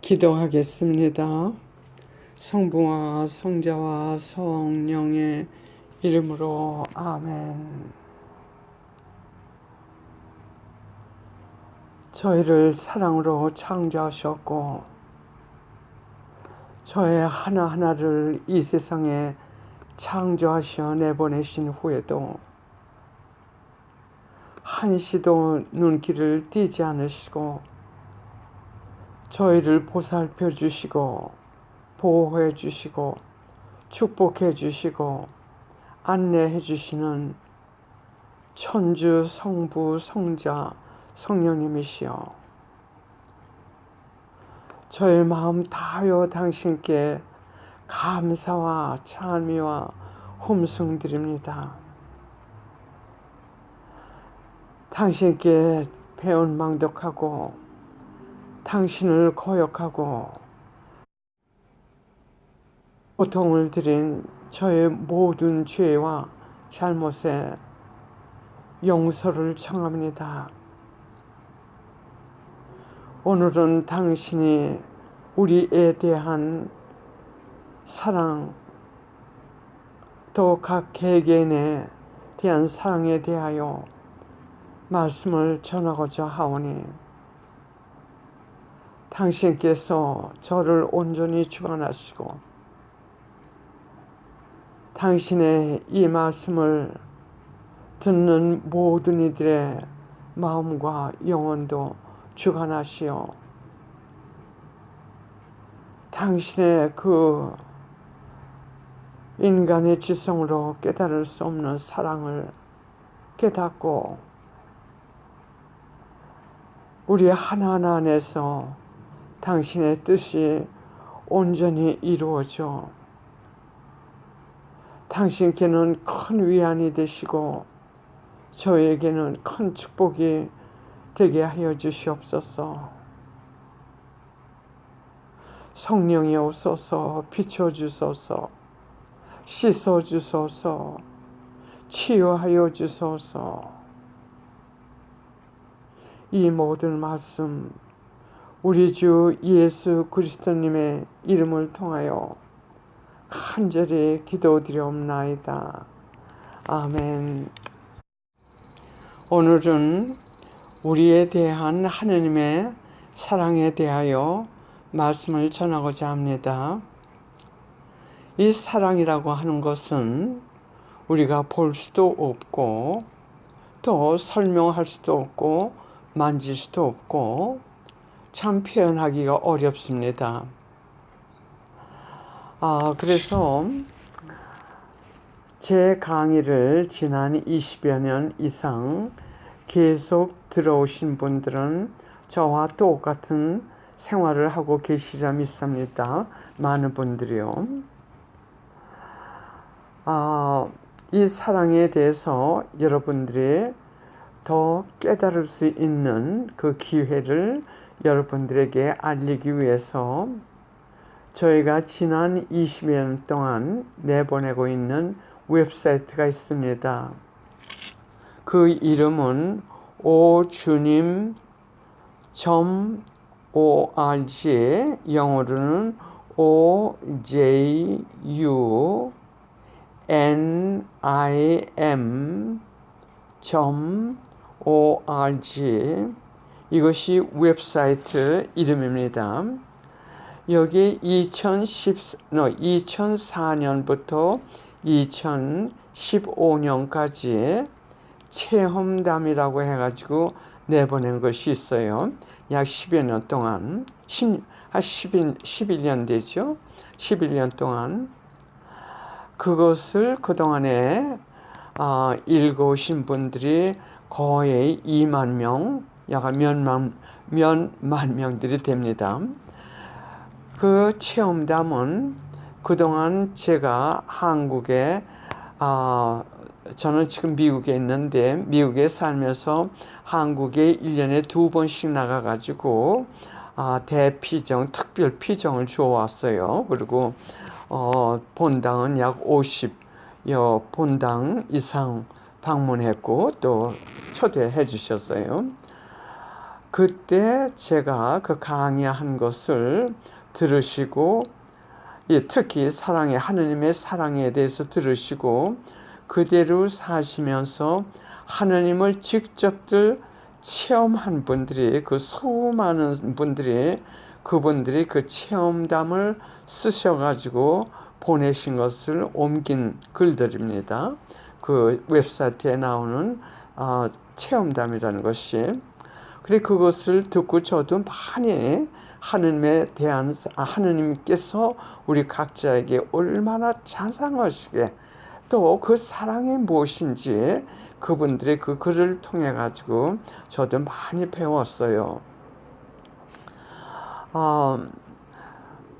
기도하겠습니다. 성부와 성자와 성령의 이름으로 아멘. 저희를 사랑으로 창조하셨고 저의 하나하나를 이 세상에 창조하셔 내보내신 후에도 한시도 눈길을 띄지 않으시고 저희를 보살펴 주시고 보호해 주시고 축복해 주시고 안내해 주시는 천주 성부 성자 성령님이시여, 저의 마음 다하여 당신께 감사와 찬미와 hum성드립니다. 당신께 배은망덕하고 당신을 거역하고 고통을 드린 저의 모든 죄와 잘못에 용서를 청합니다. 오늘은 당신이 우리에 대한 사랑, 또 각 개개인에 대한 사랑에 대하여 말씀을 전하고자 하오니, 당신께서 저를 온전히 주관하시고 당신의 이 말씀을 듣는 모든 이들의 마음과 영혼도 주관하시어 당신의 그 인간의 지성으로 깨달을 수 없는 사랑을 깨닫고 우리 하나하나 안에서 당신의 뜻이 온전히 이루어져 당신께는 큰 위안이 되시고 저에게는 큰 축복이 되게 하여 주시옵소서. 성령이 오소서, 비춰주소서, 씻어주소서, 치유하여 주소서. 이 모든 말씀 우리 주 예수 그리스도님의 이름을 통하여 간절히 기도드리옵나이다. 아멘. 오늘은 우리에 대한 하느님의 사랑에 대하여 말씀을 전하고자 합니다. 이 사랑이라고 하는 것은 우리가 볼 수도 없고 또 설명할 수도 없고 만질 수도 없고 참 표현하기가 어렵습니다. 그래서 제 강의를 지난 20여 년 이상 계속 들어오신 분들은 저와 똑같은 생활을 하고 계시리라 믿습니다. 많은 분들이요. 이 사랑에 대해서 여러분들이 더 깨달을 수 있는 그 기회를 여러분들에게 알리기 위해서 저희가 지난 20여 년 동안 내보내고 있는 웹사이트가 있습니다. 그 이름은 ojunim.org, 영어로는 ojunim.org, 이것이 웹사이트 이름입니다. 여기 2004년부터 2015년까지 체험담이라고 해가지고 내보낸 것이 있어요. 약 10여 년 동안, 11년 되죠. 11년 동안 그것을 그동안에 읽어오신 분들이 거의 2만 명, 약 몇만 명들이 됩니다. 그 체험담은 그동안 제가 한국에, 저는 지금 미국에 있는데 미국에 살면서 한국에 1년에 2번씩 나가가지고 대피정, 특별 피정을 주어왔어요. 그리고 본당은 약 50여 본당 이상 방문했고 또 초대해 주셨어요. 그때 제가 그 강의한 것을 들으시고, 특히 하느님의 사랑에 대해서 들으시고 그대로 사시면서 하느님을 직접들 체험한 분들이, 그 수많은 분들이, 그분들이 그 체험담을 쓰셔가지고 보내신 것을 옮긴 글들입니다. 그 웹사이트에 나오는 체험담이라는 것이. 그래, 그것을 듣고 저도 많이 하느님에 대한, 하느님께서 우리 각자에게 얼마나 자상하시게 또 그 사랑이 무엇인지 그분들의 그 글을 통해 가지고 저도 많이 배웠어요.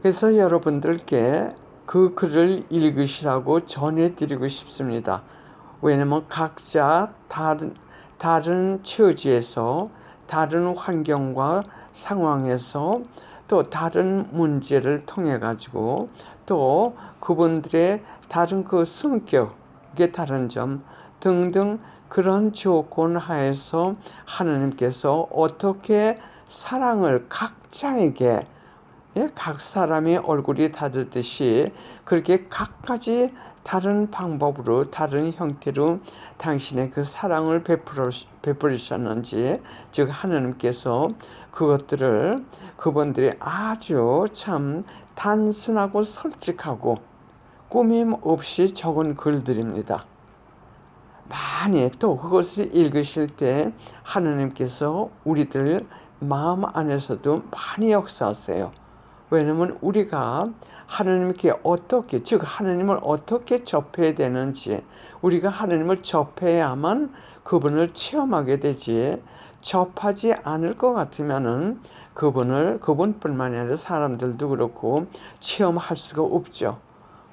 그래서 여러분들께 그 글을 읽으시라고 전해드리고 싶습니다. 왜냐면 각자 다른 처지에서, 다른 환경과 상황에서, 또 다른 문제를 통해 가지고, 또 그분들의 다른 그 성격의 다른 점 등등, 그런 조건 하에서 하느님께서 어떻게 사랑을 각자에게, 각 사람의 얼굴이 다르듯이 그렇게 각가지 다른 방법으로, 다른 형태로 당신의 그 사랑을 베풀으셨는지, 즉 하느님께서 그것들을 그분들이 아주 참 단순하고 솔직하고 꾸밈 없이 적은 글들입니다. 많이 또 그것을 읽으실 때 하느님께서 우리들 마음 안에서도 많이 역사하세요. 왜냐하면 우리가 하느님께 어떻게, 즉 하느님을 어떻게 접해야 되는지, 우리가 하느님을 접해야만 그분을 체험하게 되지, 접하지 않을 것 같으면은 그분뿐만이 아니라 사람들도 그렇고 체험할 수가 없죠.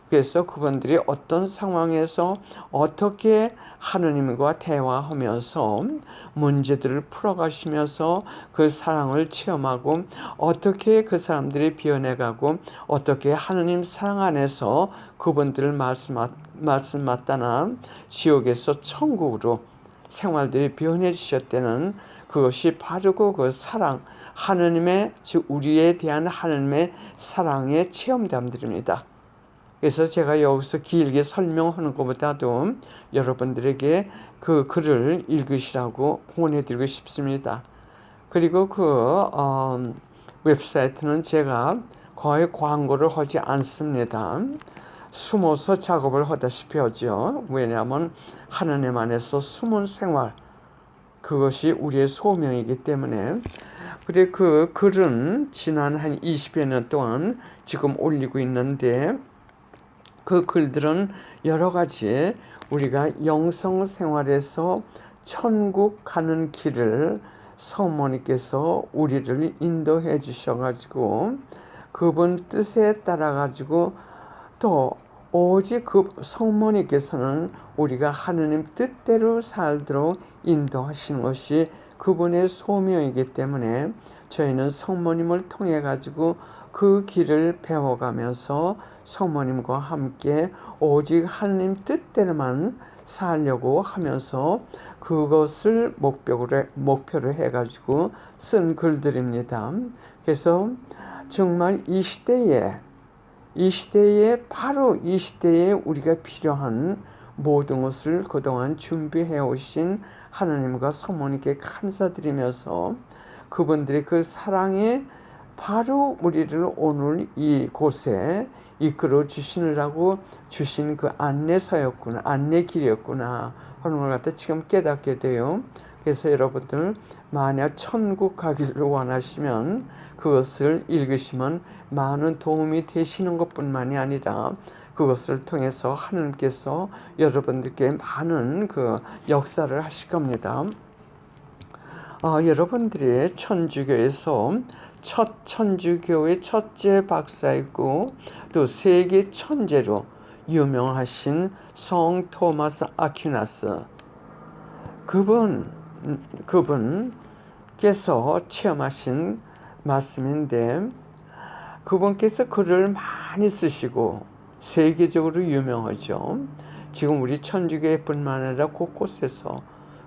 그래서 그분들이 어떤 상황에서 어떻게 하느님과 대화하면서 문제들을 풀어가시면서 그 사랑을 체험하고, 어떻게 그 사람들이 변해가고, 어떻게 하느님 사랑 안에서 그분들을 말씀 맞다나 지옥에서 천국으로 생활들이 변해지셨다는, 그것이 바르고 그 사랑, 하느님의, 즉 우리에 대한 하느님의 사랑의 체험담들입니다. 그래서 제가 여기서 길게 설명하는 것보다도 여러분들에게 그 글을 읽으시라고 권해드리고 싶습니다. 그리고 웹사이트는 제가 거의 광고를 하지 않습니다. 숨어서 작업을 하다시피 하죠. 왜냐하면 하느님 안에서 숨은 생활, 그것이 우리의 소명이기 때문에. 그래, 그 글은 지난 한 20여 년 동안 지금 올리고 있는데, 그 글들은 여러 가지 우리가 영성 생활에서 천국 가는 길을 성모님께서 우리를 인도해 주셔가지고 그분 뜻에 따라 가지고, 또 오직 그 성모님께서는 우리가 하느님 뜻대로 살도록 인도하시는 것이 그분의 소명이기 때문에 저희는 성모님을 통해 가지고 그 길을 배워가면서 성모님과 함께 오직 하느님 뜻대로만 살려고 하면서 그것을 목표로 해가지고 쓴 글들입니다. 그래서 정말 이 시대에 바로 이 시대에 우리가 필요한 모든 것을 그동안 준비해 오신 하나님과 성모님께 감사드리면서, 그분들이 그 사랑에 바로 우리를 오늘 이곳에 이끌어 주시느라고 주신 그 안내서였구나, 안내길이었구나 하는 걸 갖다 지금 깨닫게 돼요. 그래서 여러분들 만약 천국 가기를 원하시면 그것을 읽으시면 많은 도움이 되시는 것뿐만이 아니라 그것을 통해서 하느님께서 여러분들께 많은 그 역사를 하실 겁니다. 여러분들이 천주교에서 천주교의 첫째 박사이고 또 세계 천재로 유명하신 성 토마스 아퀴나스, 그분께서 체험하신 말씀인데, 그분께서 글을 많이 쓰시고 세계적으로 유명하죠. 지금 우리 천주교뿐만 아니라 곳곳에서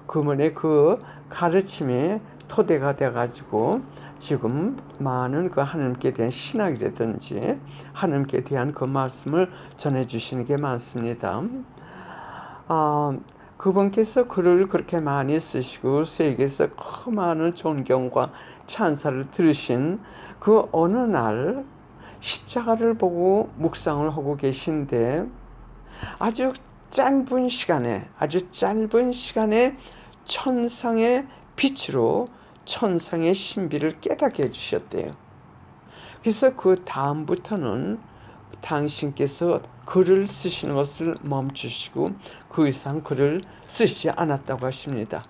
그분의 그 가르침이 토대가 돼가지고 지금 많은 그 하나님께 대한 신학이라든지 하나님께 대한 그 말씀을 전해주시는 게 많습니다. 그분께서 글을 그렇게 많이 쓰시고 세계에서 그 많은 존경과 찬사를 들으신 그 어느 날 십자가를 보고 묵상을 하고 계신데 아주 짧은 시간에 천상의 빛으로 천상의 신비를 깨닫게 해주셨대요. 그래서 그 다음부터는 당신께서 글을 쓰시는 것을 멈추시고 그 이상 글을 쓰시지 않았다고 하십니다.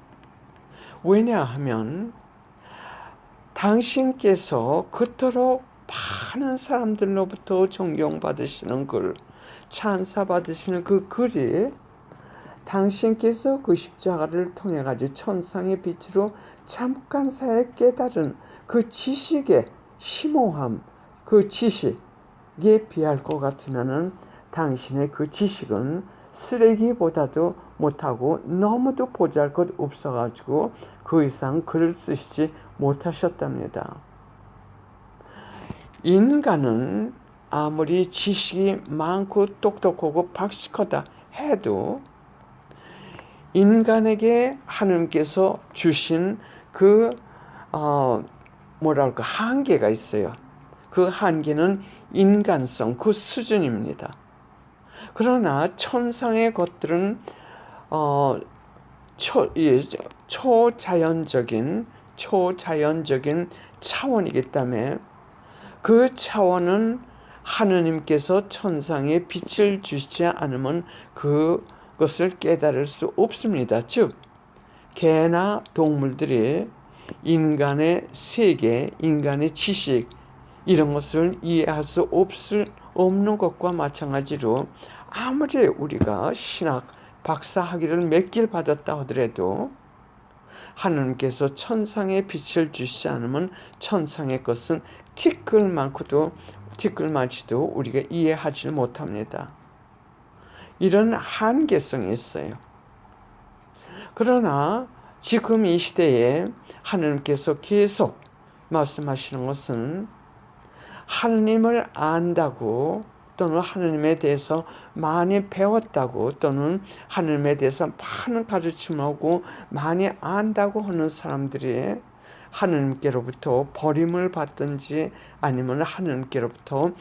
왜냐하면 당신께서 그토록 많은 사람들로부터 존경받으시는 글, 찬사받으시는 그 글이 당신께서 그 십자가를 통해 가지고 천상의 빛으로 잠깐 사이에 깨달은 그 지식의 심오함, 그 지식에 비할 것 같으면은 당신의 그 지식은 쓰레기보다도 못하고 너무도 보잘것 없어가지고 그 이상 글을 쓰시지 못하셨답니다. 인간은 아무리 지식이 많고 똑똑하고 박식하다 해도 인간에게 하나님께서 주신 그 한계가 있어요. 그 한계는 인간성, 그 수준입니다. 그러나 천상의 것들은 초자연적인 차원이기 때문에 그 차원은 하느님께서 천상에 빛을 주시지 않으면 그것을 깨달을 수 없습니다. 즉 개나 동물들이 인간의 세계, 인간의 지식 이런 것을 이해할 수 없는 것과 마찬가지로 아무리 우리가 신학 박사 학위를 몇 길 받았다 하더라도 하느님께서 천상의 빛을 주시지 않으면 천상의 것은 티끌만치도 우리가 이해하지 못합니다. 이런 한계성이 있어요. 그러나 지금 이 시대에 하느님께서 계속 말씀하시는 것은 하느님을 안다고 또는 하느님에 대해서 많이 배웠다고 또는 하느님에 대해서 많은 가르침을 하고 많이 안다고 하는 사람들이 하느님께로부터 버림을 받든지 아니면 하느님께로부터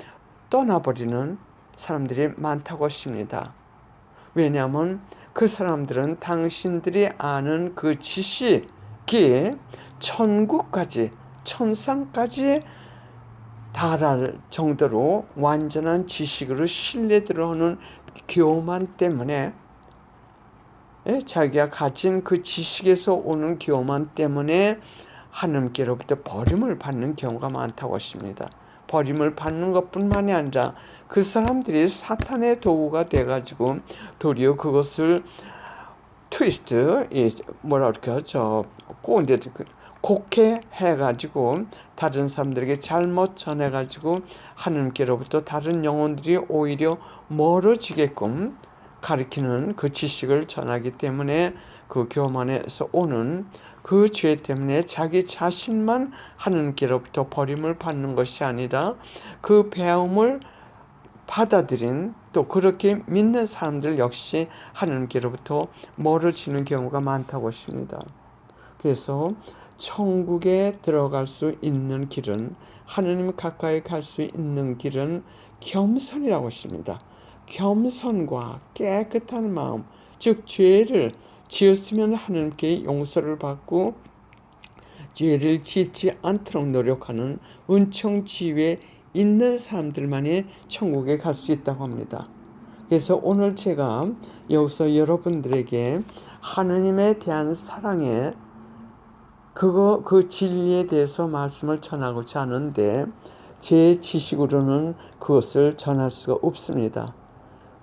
떠나버리는 사람들이 많다고 하십니다. 왜냐하면 그 사람들은 당신들이 아는 그 지식이 천국까지 천상까지 달할 정도로 완전한 지식으로 신뢰 들어오는 교만 때문에 자기가 가진 그 지식에서 오는 교만 때문에 하느님께로부터 버림을 받는 경우가 많다고 하십니다. 버림을 받는 것뿐만이 아니라 그 사람들이 사탄의 도구가 돼가지고 도리어 그것을 곡해 해가지고 다른 사람들에게 잘못 전해가지고 하느님께로부터 다른 영혼들이 오히려 멀어지게끔 가리키는 그 지식을 전하기 때문에 그 교만에서 오는 그 죄 때문에 자기 자신만 하느님께로부터 버림을 받는 것이 아니라 그 배움을 받아들인 또 그렇게 믿는 사람들 역시 하느님께로부터 멀어지는 경우가 많다고 하십니다. 그래서 천국에 들어갈 수 있는 길은 하느님 가까이 갈 수 있는 길은 겸손이라고 하십니다. 겸손과 깨끗한 마음, 즉 죄를 지었으면 하느님께 용서를 받고 죄를 짓지 않도록 노력하는 은총지위에 있는 사람들만이 천국에 갈 수 있다고 합니다. 그래서 오늘 제가 여기서 여러분들에게 하느님에 대한 사랑의 그 진리에 대해서 말씀을 전하고자 하는데 제 지식으로는 그것을 전할 수가 없습니다.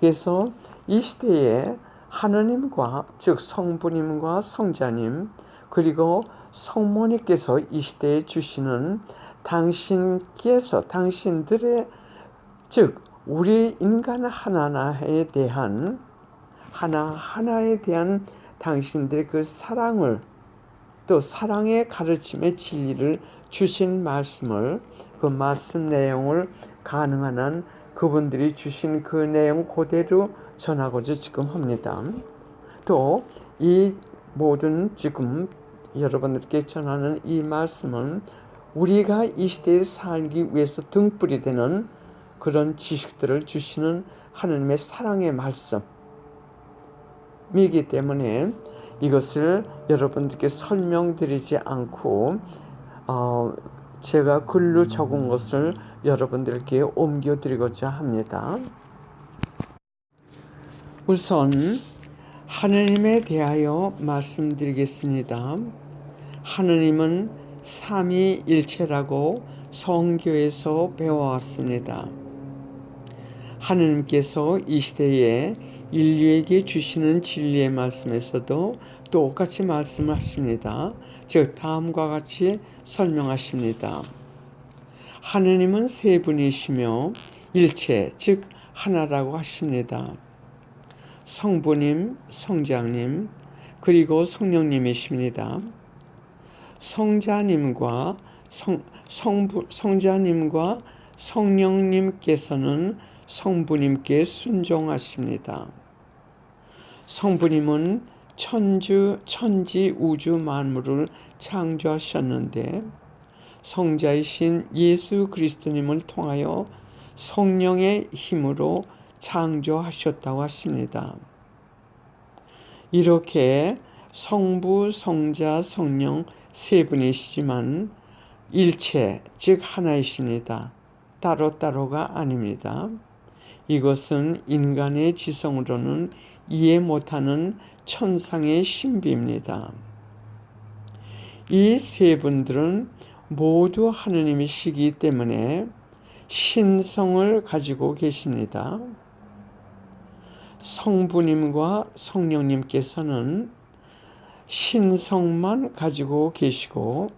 그래서 이 시대에 하느님과 즉 성부님과 성자님 그리고 성모님께서 이 시대에 주시는 당신들의 즉 우리 인간 하나하나에 대한 당신들의 그 사랑을 또 사랑의 가르침의 진리를 주신 말씀을 그 말씀 내용을 가능한 한 그분들이 주신 그 내용 그대로 전하고자 지금 합니다. 또 이 모든 지금 여러분들께 전하는 이 말씀은 우리가 이 시대에 살기 위해서 등불이 되는 그런 지식들을 주시는 하나님의 사랑의 말씀이기 때문에 이것을 여러분들께 설명드리지 않고 제가 글로 적은 것을 여러분들께 옮겨드리고자 합니다. 우선 하느님에 대하여 말씀드리겠습니다. 하느님은 삼위일체라고 성경에서 배워왔습니다. 하느님께서 이 시대에 인류에게 주시는 진리의 말씀에서도 똑같이 말씀하십니다. 즉 다음과 같이 설명하십니다. 하느님은 세 분이시며 일체 즉 하나라고 하십니다. 성부님, 성장님, 그리고 성령님이십니다. 성자님과 성령님께서는 성부님께 순종하십니다. 성부님은 천지 우주 만물을 창조하셨는데 성자이신 예수 그리스도님을 통하여 성령의 힘으로 창조하셨다고 하십니다. 이렇게 성부, 성자, 성령 세 분이시지만 일체 즉 하나이십니다. 따로따로가 아닙니다. 이것은 인간의 지성으로는 이해 못하는 천상의 신비입니다. 이 세 분들은 모두 하느님이시기 때문에 신성을 가지고 계십니다. 성부님과 성령님께서는 신성만 가지고 계시고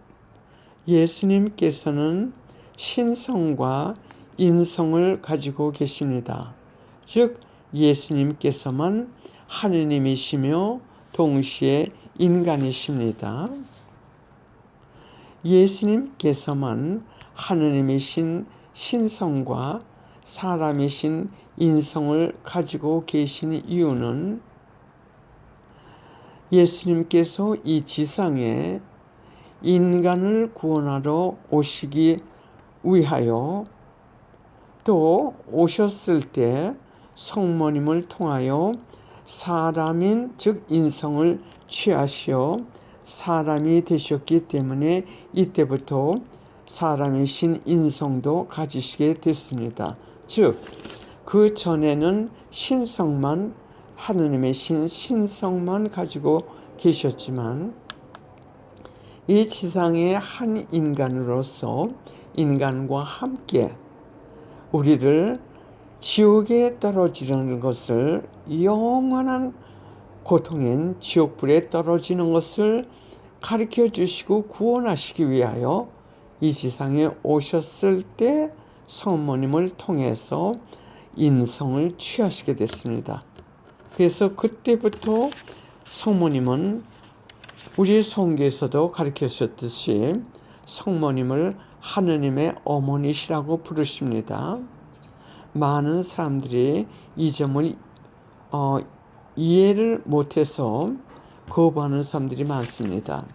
예수님께서는 신성과 인성을 가지고 계십니다. 즉 예수님께서만 하느님이시며 동시에 인간이십니다. 예수님께서만 하느님이신 신성과 사람이신 인성을 가지고 계신 이유는 예수님께서 이 지상에 인간을 구원하러 오시기 위하여 또 오셨을 때 성모님을 통하여 사람인 즉 인성을 취하시어 사람이 되셨기 때문에 이때부터 사람이신 인성도 가지시게 됐습니다. 즉 그 전에는 신성만 하느님의 신성만 가지고 계셨지만 이 지상의 한 인간으로서 인간과 함께 우리를 지옥에 떨어지는 것을 영원한 고통인 지옥불에 떨어지는 것을 가르쳐 주시고 구원하시기 위하여 이 지상에 오셨을 때 성모님을 통해서 인성을 취하시게 됐습니다. 그래서 그때부터 성모님은 우리 성경에서도 가르쳐 주셨듯이 성모님을 하느님의 어머니시라고 부르십니다. 많은 사람들이 이 점을 이해를 못해서 거부하는 사람들이 많습니다.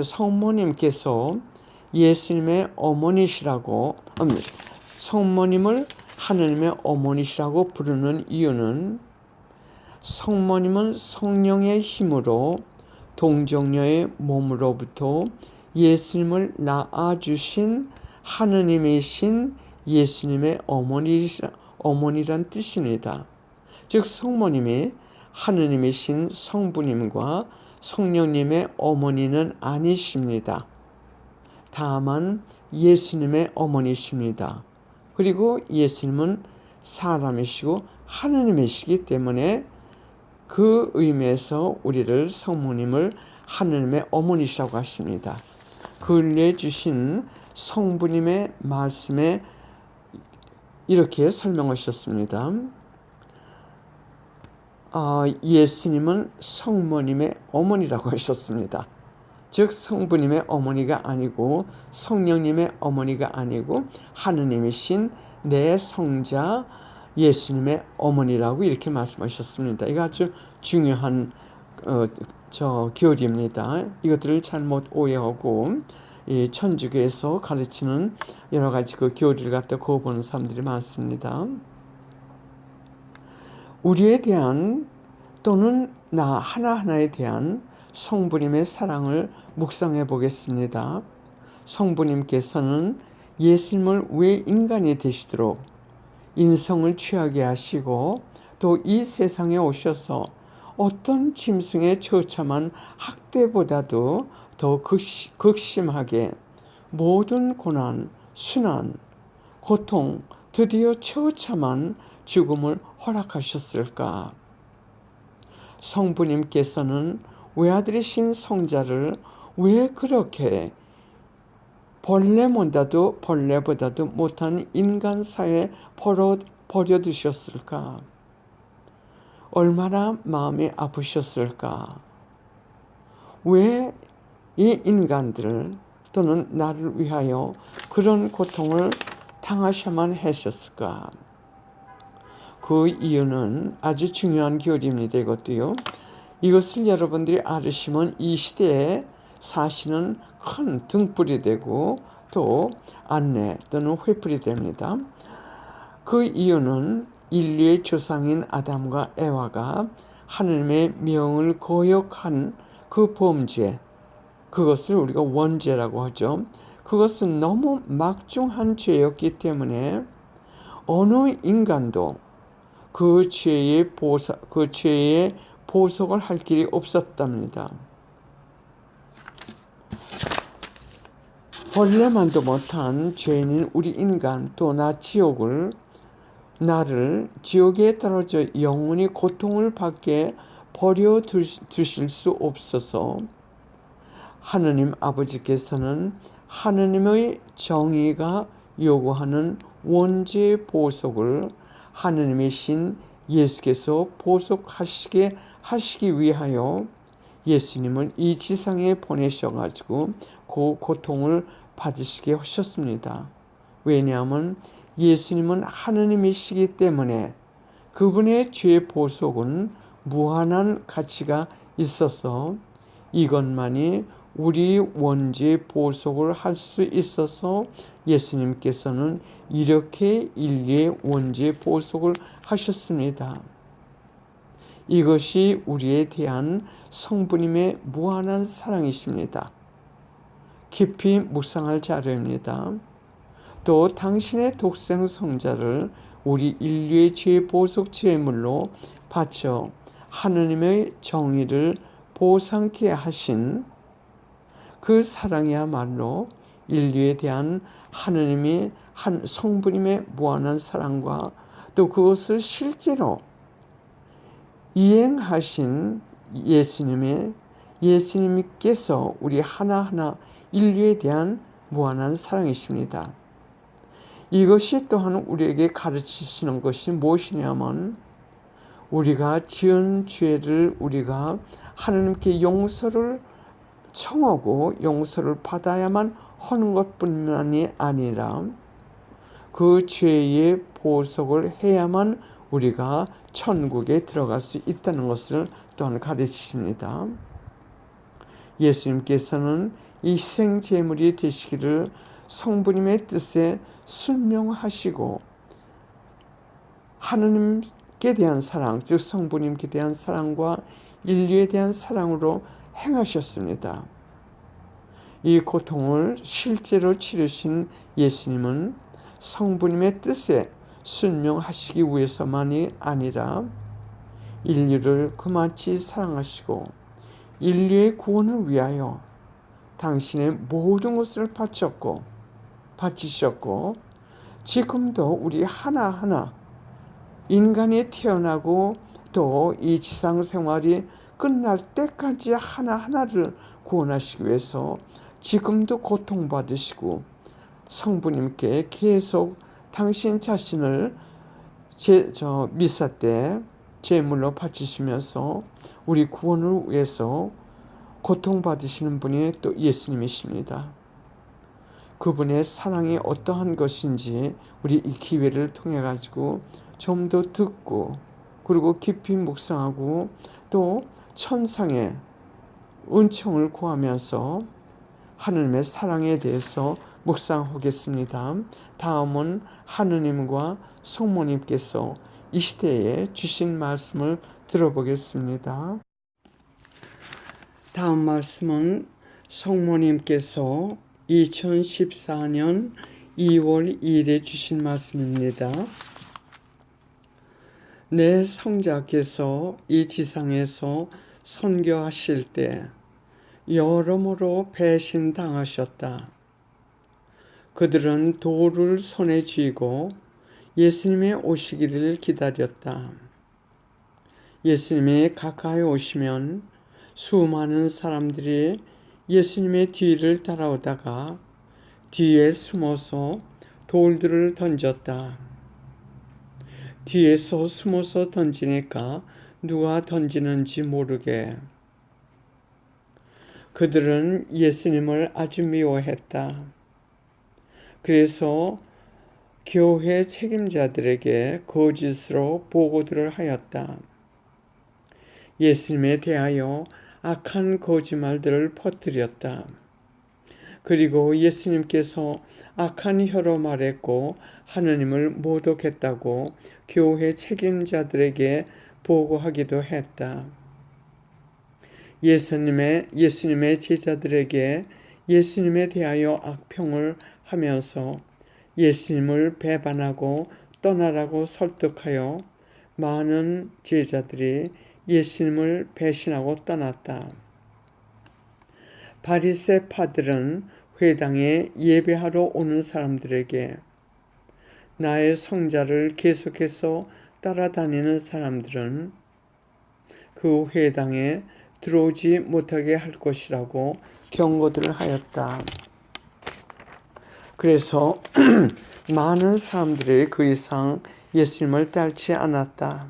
성모님께서 예수님의 어머니시라고 성모님을 하느님의 어머니시라고 부르는 이유는 성모님은 성령의 힘으로 동정녀의 몸으로부터 예수님을 낳아주신 하느님이신 예수님의 어머니란 뜻입니다. 즉 성모님이 하느님이신 성부님과 성령님의 어머니는 아니십니다. 다만 예수님의 어머니십니다. 그리고 예수님은 사람이시고 하느님이시기 때문에 그 의미에서 우리를 성모님을 하느님의 어머니시라고 하십니다. 근래에 주신 성부님의 말씀에 이렇게 설명하셨습니다. 예수님은 성모님의 어머니라고 하셨습니다. 즉 성부님의 어머니가 아니고 성령님의 어머니가 아니고 하느님이신 내 성자 예수님의 어머니라고 이렇게 말씀하셨습니다. 이거 아주 중요한 교리입니다. 이것들을 잘못 오해하고 이 천주교에서 가르치는 여러 가지 그 교리를 갖다 거부하는 사람들이 많습니다. 우리에 대한 또는 나 하나하나에 대한 성부님의 사랑을 묵상해 보겠습니다. 성부님께서는 예수님을 왜 인간이 되시도록 인성을 취하게 하시고 또 이 세상에 오셔서 어떤 짐승의 처참한 학대보다도 더 극심하게 모든 고난, 순환, 고통, 드디어 처참한 죽음을 허락하셨을까? 성부님께서는 외아들이신 성자를 왜 그렇게 벌레보다도 못한 인간 사회에 버려두셨을까? 얼마나 마음이 아프셨을까? 왜 이 인간들 또는 나를 위하여 그런 고통을 당하셔만 하셨을까? 그 이유는 아주 중요한 교리입니다. 이것도요. 이것을 여러분들이 알으시면 이 시대에 사시는 큰 등불이 되고 또 안내 또는 횃불이 됩니다. 그 이유는 인류의 조상인 아담과 에와가 하나님의 명을 거역한 그 범죄, 그것을 우리가 원죄라고 하죠. 그것은 너무 막중한 죄였기 때문에 어느 인간도 그 죄의 보석을 할 길이 없었답니다. 벌레만도 못한 죄인인 우리 인간 또 나를 지옥에 떨어져 영원히 고통을 받게 버려 두실 수 없어서 하느님 아버지께서는 하느님의 정의가 요구하는 원죄의 보석을 하느님이신 예수께서 보석하시기 위하여 예수님을 이 지상에 보내셔가지고 그 고통을 받으시게 하셨습니다. 왜냐하면 예수님은 하느님이시기 때문에 그분의 죄의 보석은 무한한 가치가 있어서 이것만이 우리 원죄의 보석을 할 수 있어서 예수님께서는 이렇게 인류의 원죄의 보석을 하셨습니다. 이것이 우리에 대한 성부님의 무한한 사랑이십니다. 깊이 묵상할 자료입니다. 또 당신의 독생 성자를 우리 인류의 죄 보석 제물로 바쳐 하느님의 정의를 보상케 하신 그 사랑이야말로 인류에 대한 하느님의 성부님의 무한한 사랑과 또 그것을 실제로 이행하신 예수님께서 우리 하나하나 인류에 대한 무한한 사랑이십니다. 이것이 또한 우리에게 가르치시는 것이 무엇이냐면 우리가 지은 죄를 우리가 하나님께 용서를 청하고 용서를 받아야만 하는 것뿐만이 아니라 그 죄의 보석을 해야만 우리가 천국에 들어갈 수 있다는 것을 또한 가르치십니다. 예수님께서는 이 희생제물이 되시기를 성부님의 뜻에 순명하시고 하느님께 대한 사랑, 즉 성부님께 대한 사랑과 인류에 대한 사랑으로 행하셨습니다. 이 고통을 실제로 치르신 예수님은 성부님의 뜻에 순명하시기 위해서만이 아니라 인류를 그만치 사랑하시고 인류의 구원을 위하여 당신의 모든 것을 바치셨고 지금도 우리 하나하나 인간이 태어나고 또 이 지상 생활이 끝날 때까지 하나하나를 구원하시기 위해서 지금도 고통받으시고 성부님께 계속 당신 자신을 미사 때 제물로 바치시면서 우리 구원을 위해서 고통받으시는 분이 또 예수님이십니다. 그분의 사랑이 어떠한 것인지 우리 이 기회를 통해 가지고 좀 더 듣고 그리고 깊이 묵상하고 또 천상의 은총을 구하면서 하느님의 사랑에 대해서 묵상하겠습니다. 다음은 하느님과 성모님께서 이 시대에 주신 말씀을 들어보겠습니다. 다음 말씀은 성모님께서 2014년 2월 2일에 주신 말씀입니다. 내 성자께서 이 지상에서 선교하실 때 여러모로 배신당하셨다. 그들은 돌을 손에 쥐고 예수님의 오시기를 기다렸다. 예수님이 가까이 오시면 수많은 사람들이 예수님의 뒤를 따라오다가 뒤에 숨어서 돌들을 던졌다. 뒤에서 숨어서 던지니까 누가 던지는지 모르게. 그들은 예수님을 아주 미워했다. 그래서 교회 책임자들에게 거짓으로 보고들을 하였다. 예수님에 대하여 악한 거짓말들을 퍼뜨렸다. 그리고 예수님께서 악한 혀로 말했고 하느님을 모독했다고 교회 책임자들에게 보고하기도 했다. 예수님의 제자들에게 예수님에 대하여 악평을 하면서 예수님을 배반하고 떠나라고 설득하여 많은 제자들이 예수님을 배신하고 떠났다. 바리새파들은 회당에 예배하러 오는 사람들에게 나의 성자를 계속해서 따라다니는 사람들은 그 회당에 들어오지 못하게 할 것이라고 경고들을 하였다. 그래서 많은 사람들이 그 이상 예수님을 따르지 않았다.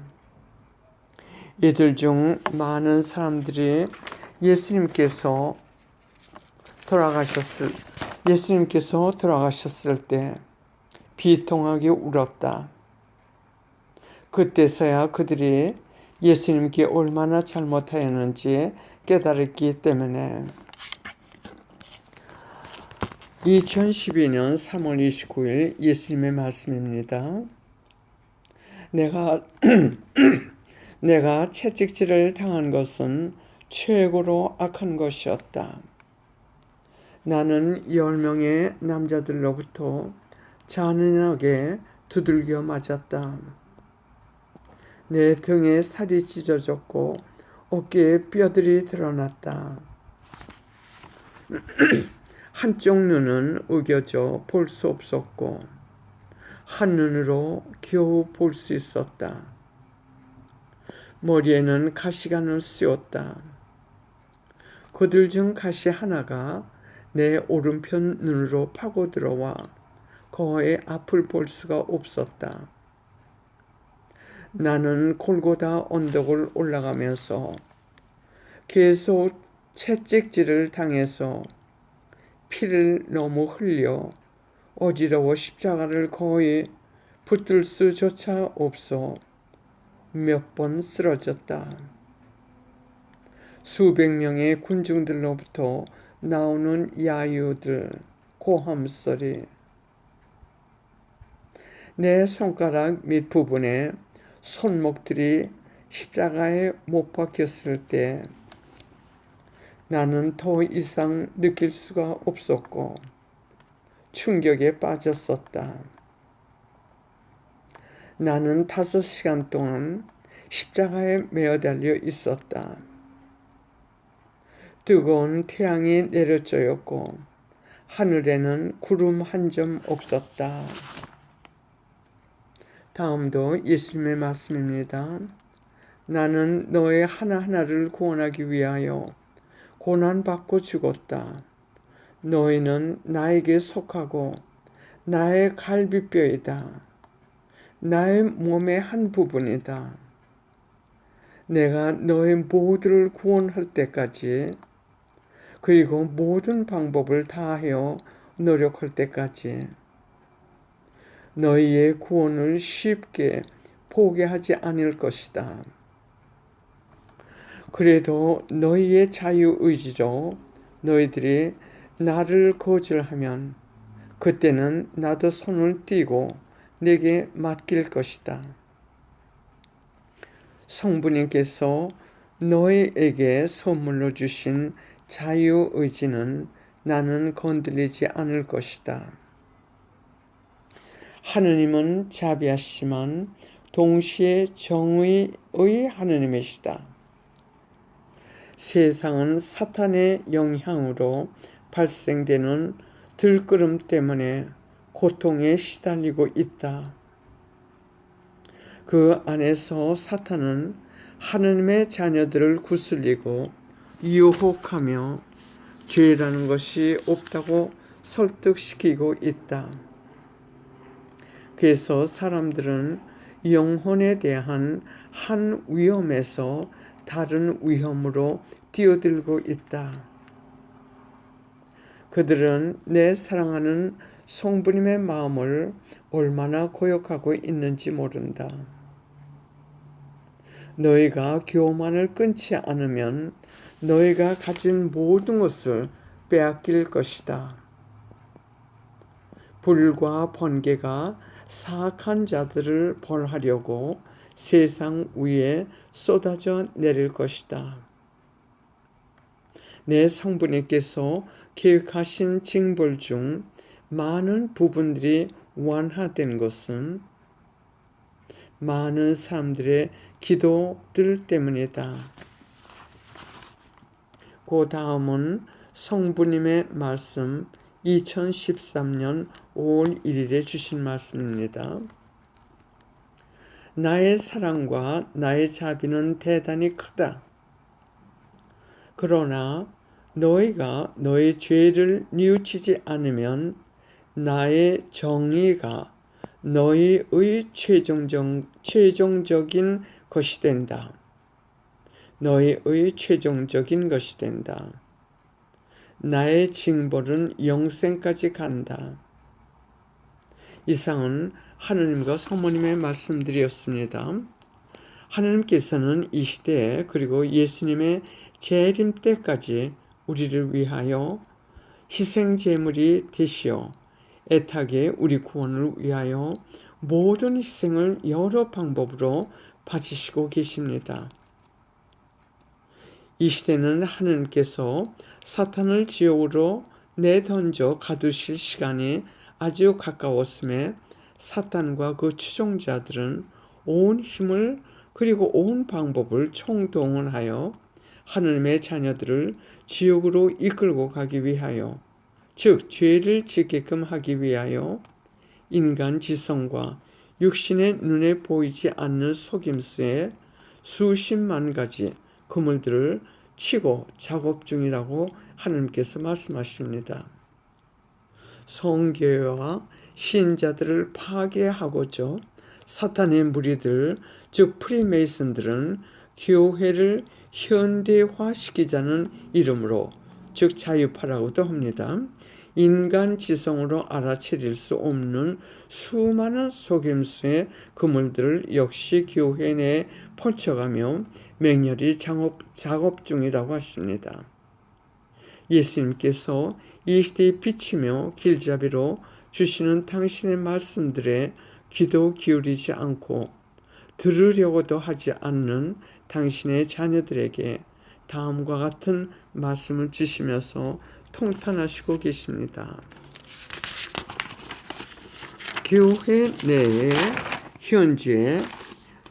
이들 중 많은 사람들이 예수님께서 돌아가셨을 때 비통하게 울었다. 그때서야 그들이 예수님께 얼마나 잘못하였는지 깨달았기 때문에 2012년 3월 29일 예수님의 말씀입니다. 내가 채찍질을 당한 것은 최고로 악한 것이었다. 나는 10명의 남자들로부터 잔인하게 두들겨 맞았다. 내 등에 살이 찢어졌고 어깨에 뼈들이 드러났다. 한쪽 눈은 으겨져 볼 수 없었고 한 눈으로 겨우 볼 수 있었다. 머리에는 가시관을 씌웠다. 그들 중 가시 하나가 내 오른편 눈으로 파고 들어와 거의 앞을 볼 수가 없었다. 나는 골고다 언덕을 올라가면서 계속 채찍질을 당해서 피를 너무 흘려 어지러워 십자가를 거의 붙들 수조차 없어 몇 번 쓰러졌다. 수백 명의 군중들로부터 나오는 야유들, 고함소리, 내 손가락 밑부분에 손목들이 십자가에 못 박혔을 때 나는 더 이상 느낄 수가 없었고 충격에 빠졌었다. 나는 5시간 동안 십자가에 매어달려 있었다. 뜨거운 태양이 내려쬐었고 하늘에는 구름 한 점 없었다. 다음도 예수님의 말씀입니다. 나는 너의 하나하나를 구원하기 위하여 고난받고 죽었다. 너희는 나에게 속하고 나의 갈비뼈이다. 나의 몸의 한 부분이다. 내가 너의 모두를 구원할 때까지, 그리고 모든 방법을 다하여 노력할 때까지 너희의 구원을 쉽게 포기하지 않을 것이다. 그래도 너희의 자유의지로 너희들이 나를 거절하면 그때는 나도 손을 띄고 내게 맡길 것이다. 성부님께서 너희에게 선물로 주신 자유의지는 나는 건드리지 않을 것이다. 하느님은 자비하시지만 동시에 정의의 하느님이시다. 세상은 사탄의 영향으로 발생되는 들끓음 때문에 고통에 시달리고 있다. 그 안에서 사탄은 하느님의 자녀들을 구슬리고 유혹하며 죄라는 것이 없다고 설득시키고 있다. 그래서 사람들은 영혼에 대한 한 위험에서 다른 위험으로 뛰어들고 있다. 그들은 내 사랑하는 성부님의 마음을 얼마나 고역하고 있는지 모른다. 너희가 교만을 끊지 않으면 너희가 가진 모든 것을 빼앗길 것이다. 불과 번개가 사악한 자들을 벌하려고 세상 위에 쏟아져 내릴 것이다. 내 성부님께서 계획하신 징벌 중 많은 부분들이 완화된 것은 많은 사람들의 기도들 때문이다. 그 다음은 성부님의 말씀 2013년 5월 1일에 주신 말씀입니다. 나의 사랑과 나의 자비는 대단히 크다. 그러나 너희가 너희 죄를 뉘우치지 않으면 나의 정의가 너희의 최종적인 것이 된다. 너희의 최종적인 것이 된다. 나의 징벌은 영생까지 간다. 이상은 하느님과 성모님의 말씀들이었습니다. 하느님께서는 이 시대에 그리고 예수님의 재림 때까지 우리를 위하여 희생제물이 되시어 애타게 우리 구원을 위하여 모든 희생을 여러 방법으로 바치시고 계십니다. 이 시대는 하느님께서 사탄을 지옥으로 내던져 가두실 시간이 아주 가까웠음에 사탄과 그 추종자들은 온 힘을 그리고 온 방법을 총동원하여 하느님의 자녀들을 지옥으로 이끌고 가기 위하여, 즉 죄를 짓게끔 하기 위하여 인간 지성과 육신의 눈에 보이지 않는 속임수에 수십만 가지 그물들을 치고 작업 중이라고 하느님께서 말씀하십니다. 성교회와 신자들을 파괴하고자 사탄의 무리들, 즉 프리메이슨들은 교회를 현대화시키자는 이름으로, 즉 자유파라고도 합니다. 인간 지성으로 알아차릴 수 없는 수많은 속임수의 그물들을 역시 교회 내에 펼쳐가며 맹렬히 작업 중이라고 하십니다. 예수님께서 이 시대에 비치며 길잡이로 주시는 당신의 말씀들에 귀도 기울이지 않고 들으려고도 하지 않는 당신의 자녀들에게 다음과 같은 말씀을 주시면서 통탄하시고 계십니다. 교회 내에 현재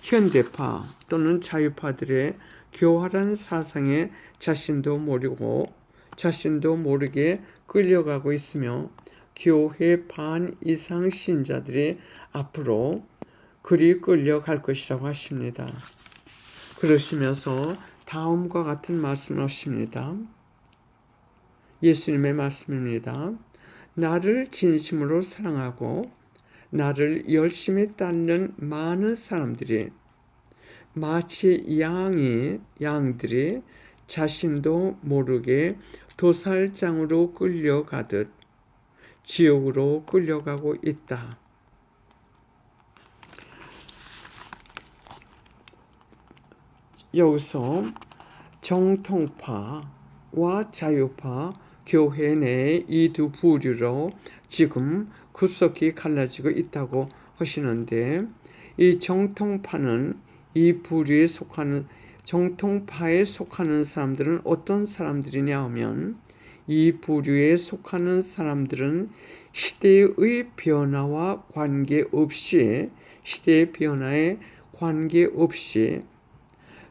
현대파 또는 자유파들의 교활한 사상에 자신도 모르게 끌려가고 있으며 교회 반 이상 신자들이 앞으로 그리 끌려갈 것이라고 하십니다. 그러시면서 다음과 같은 말씀을 하십니다. 예수님의 말씀입니다. 나를 진심으로 사랑하고 나를 열심히 따르는 많은 사람들이 마치 양들이 자신도 모르게 도살장으로 끌려가듯 지옥으로 끌려가고 있다. 여기서 정통파와 자유파 교회 내 이 두 부류로 지금 급속히 갈라지고 있다고 하시는데, 이 정통파는 이 부류에 속하는 정통파에 속하는 사람들은 어떤 사람들이냐 하면, 이 부류에 속하는 사람들은 시대의 변화와 관계없이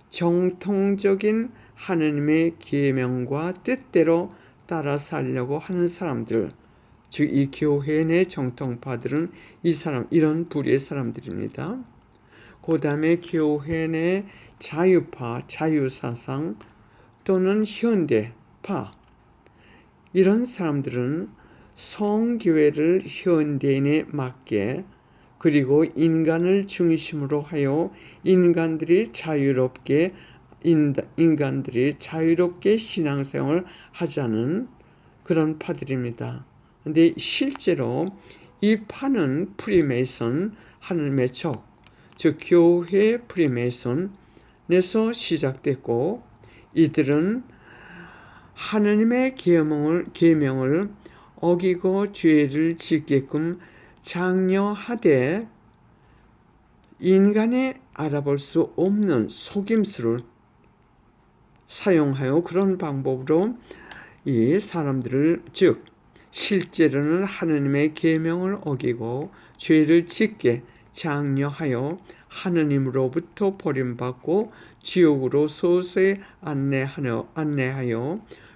정통적인 하느님의 계명과 뜻대로 따라 살려고 하는 사람들, 즉 이 교회 내 정통파들은 이런 부류의 사람들입니다. 그 다음에 교회 내 자유파, 자유사상 또는 현대파, 이런 사람들은 성교회를 현대인에 맞게, 그리고 인간을 중심으로 하여 인간들이 자유롭게 신앙생활을 하자는 그런 파들입니다. 근데 실제로 이 파는 프리메이슨, 하늘의 적, 즉 교회 프리메이슨에서 시작됐고, 이들은 하느님의 계명을 어기고 죄를 짓게끔 장려하되 인간이 알아볼 수 없는 속임수를 사용하여 그런 방법으로 이 사람들을, 즉 실제로는 하느님의 계명을 어기고 죄를 짓게 장려하여 하느님으로부터 버림받고 지옥으로 서서히 안내하여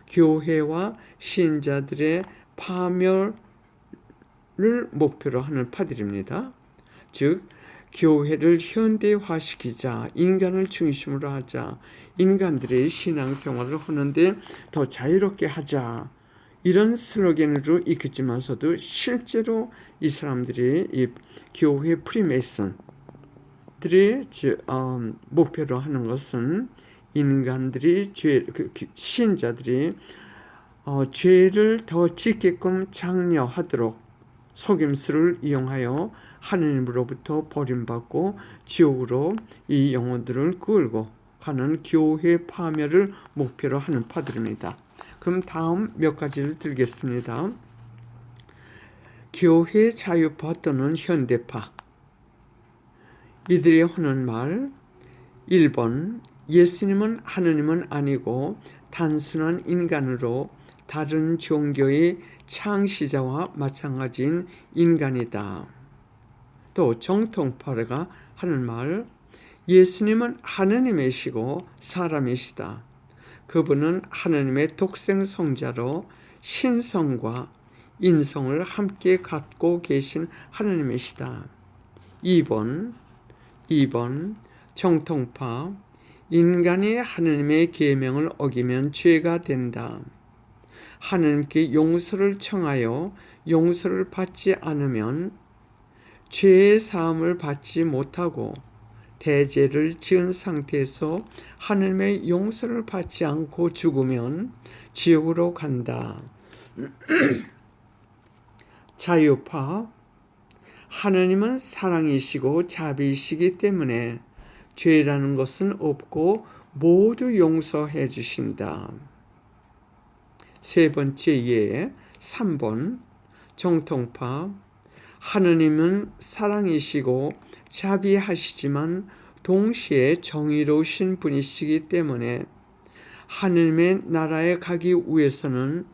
교회와 신자들의 파멸을 목표로 하는 파들입니다. 즉 교회를 현대화시키자, 인간을 중심으로 하자, 인간들의 신앙생활을 하는데 더 자유롭게 하자, 이런 슬로건으로 있겠지만서도 실제로 이 사람들이 이 교회 프리메이슨들이 목표로 하는 것은 인간들이 신자들이 죄를 더 짓게끔 장려하도록 속임수를 이용하여 하느님으로부터 버림받고 지옥으로 이 영혼들을 끌고 가는 교회 파멸을 목표로 하는 파들입니다. 그럼 다음 몇 가지를 들겠습니다. 교회 자유파 또는 현대파, 이들이 하는 말 1번, 예수님은 하느님은 아니고 단순한 인간으로 다른 종교의 창시자와 마찬가지인 인간이다. 또 정통파가 하는 말, 예수님은 하느님이시고 사람이시다. 그분은 하느님의 독생 성자로 신성과 인성을 함께 갖고 계신 하느님이시다. 2번 정통파, 인간이 하느님의 계명을 어기면 죄가 된다. 하느님께 용서를 청하여 용서를 받지 않으면 죄의 사함을 받지 못하고 대죄를 지은 상태에서 하느님의 용서를 받지 않고 죽으면 지옥으로 간다. 자유파, 하느님은 사랑이시고 자비이시기 때문에 죄라는 것은 없고 모두 용서해 주신다. 세 번째 예, 3번 정통파, 하느님은 사랑이시고 자비하시지만 동시에 정의로우신 분이시기 때문에 하느님의 나라에 가기 위해서는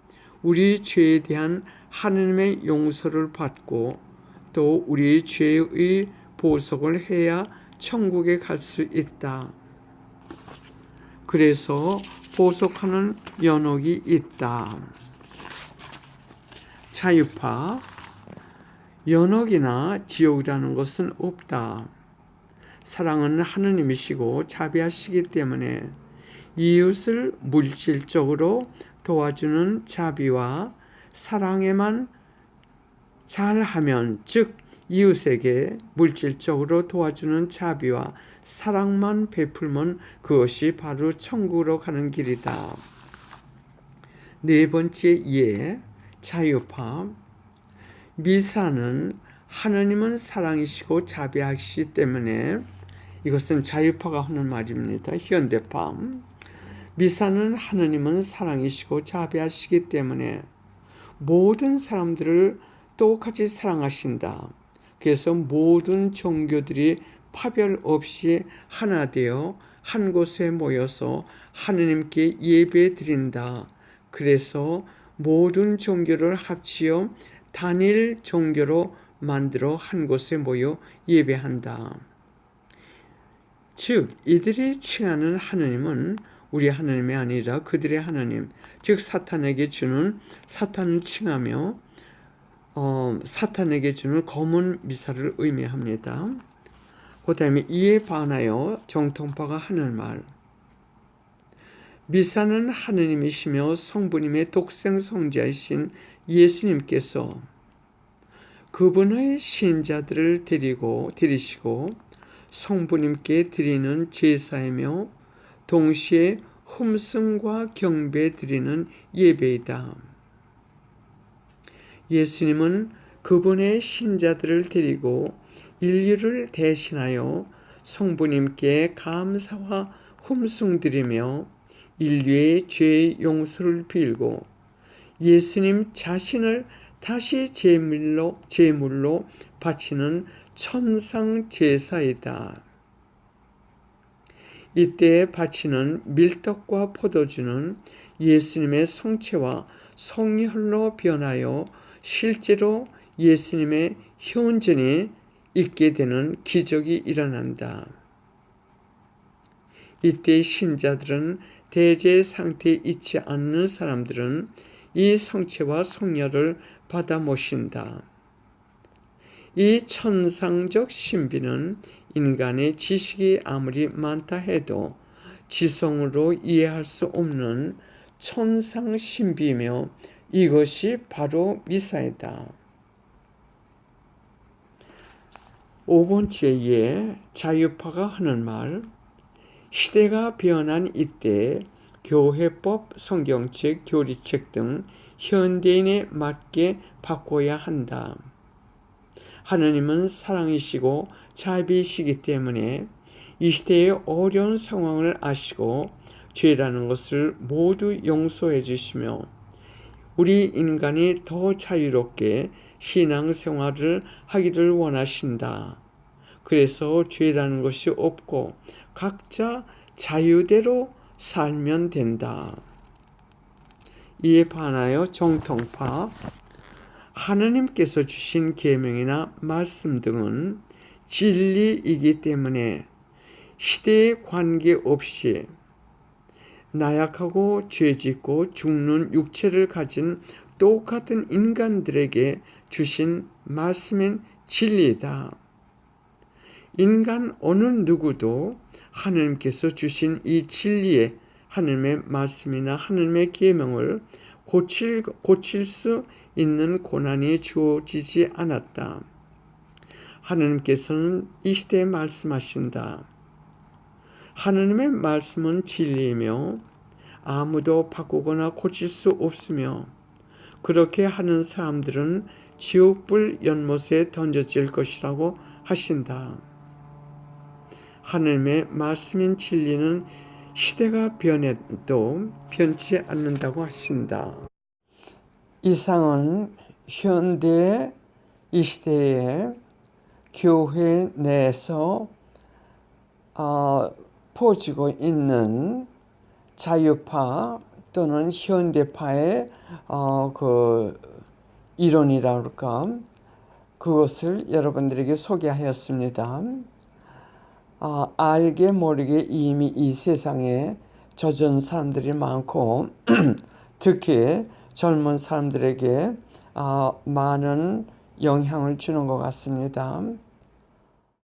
우리 죄에 대한 하느님의 용서를 받고 또 우리 죄의 보석을 해야 천국에 갈 수 있다. 그래서 보석하는 연옥이 있다. 자유파, 연옥이나 지옥이라는 것은 없다. 사랑은 하느님이시고 자비하시기 때문에 이웃을 물질적으로 도와주는 자비와 사랑에만 잘하면, 즉 이웃에게 물질적으로 도와주는 자비와 사랑만 베풀면 그것이 바로 천국으로 가는 길이다. 네 번째 예, 자유파. 미사는 하느님은 사랑이시고 자비하시기 때문에, 이것은 자유파가 하는 말입니다. 현대파. 미사는 하느님은 사랑이시고 자비하시기 때문에 모든 사람들을 똑같이 사랑하신다. 그래서 모든 종교들이 파별 없이 하나 되어 한 곳에 모여서 하느님께 예배 드린다. 그래서 모든 종교를 합치어 단일 종교로 만들어 한 곳에 모여 예배한다. 즉 이들이 칭하는 하느님은 우리 하느님이 아니라 그들의 하느님, 즉 사탄에게 주는, 사탄을 칭하며 사탄에게 주는 검은 미사를 의미합니다. 그 다음에 이에 반하여 정통파가 하는 말. 미사는 하느님이시며 성부님의 독생 성자이신 예수님께서 그분의 신자들을 데리시고 성부님께 드리는 제사이며 동시에 흠승과 경배 드리는 예배이다. 예수님은 그분의 신자들을 데리고 인류를 대신하여 성부님께 감사와 흠승 드리며 인류의 죄의 용서를 빌고 예수님 자신을 다시 제물로 바치는 천상 제사이다. 이때 바치는 밀떡과 포도주는 예수님의 성체와 성혈로 변하여 실제로 예수님의 현존이 있게 되는 기적이 일어난다. 이때 신자들은 대제 상태에 있지 않는 사람들은 이 성체와 성혈을 받아 모신다. 이 천상적 신비는 인간의 지식이 아무리 많다 해도 지성으로 이해할 수 없는 천상 신비이며 이것이 바로 미사이다. 5번째 예, 자유파가 하는 말. 시대가 변한 이때 교회법, 성경책, 교리책 등 현대인에 맞게 바꿔야 한다. 하느님은 사랑이시고 자비이시기 때문에 이 시대의 어려운 상황을 아시고 죄라는 것을 모두 용서해 주시며 우리 인간이 더 자유롭게 신앙생활을 하기를 원하신다. 그래서 죄라는 것이 없고 각자 자유대로 살면 된다. 이에 반하여 정통파. 하느님께서 주신 계명이나 말씀 등은 진리이기 때문에 시대에 관계없이 나약하고 죄짓고 죽는 육체를 가진 똑같은 인간들에게 주신 말씀인 진리이다. 인간 어느 누구도 하느님께서 주신 이 진리의 하느님의 말씀이나 하느님의 계명을 고칠 수 있는 고난이 주어지지 않았다. 하느님께서는 이 시대에 말씀하신다. 하느님의 말씀은 진리이며 아무도 바꾸거나 고칠 수 없으며 그렇게 하는 사람들은 지옥불 연못에 던져질 것이라고 하신다. 하느님의 말씀인 진리는 시대가 변해도 변치 않는다고 하신다. 이상은 현대 이 시대에 교회 내에서 퍼지고 있는 자유파 또는 현대파의 그 이론이라 그럴까, 그것을 여러분들에게 소개하였습니다. 알게 모르게 이미 이 세상에 젖은 사람들이 많고 특히 젊은 사람들에게 많은 영향을 주는 것 같습니다.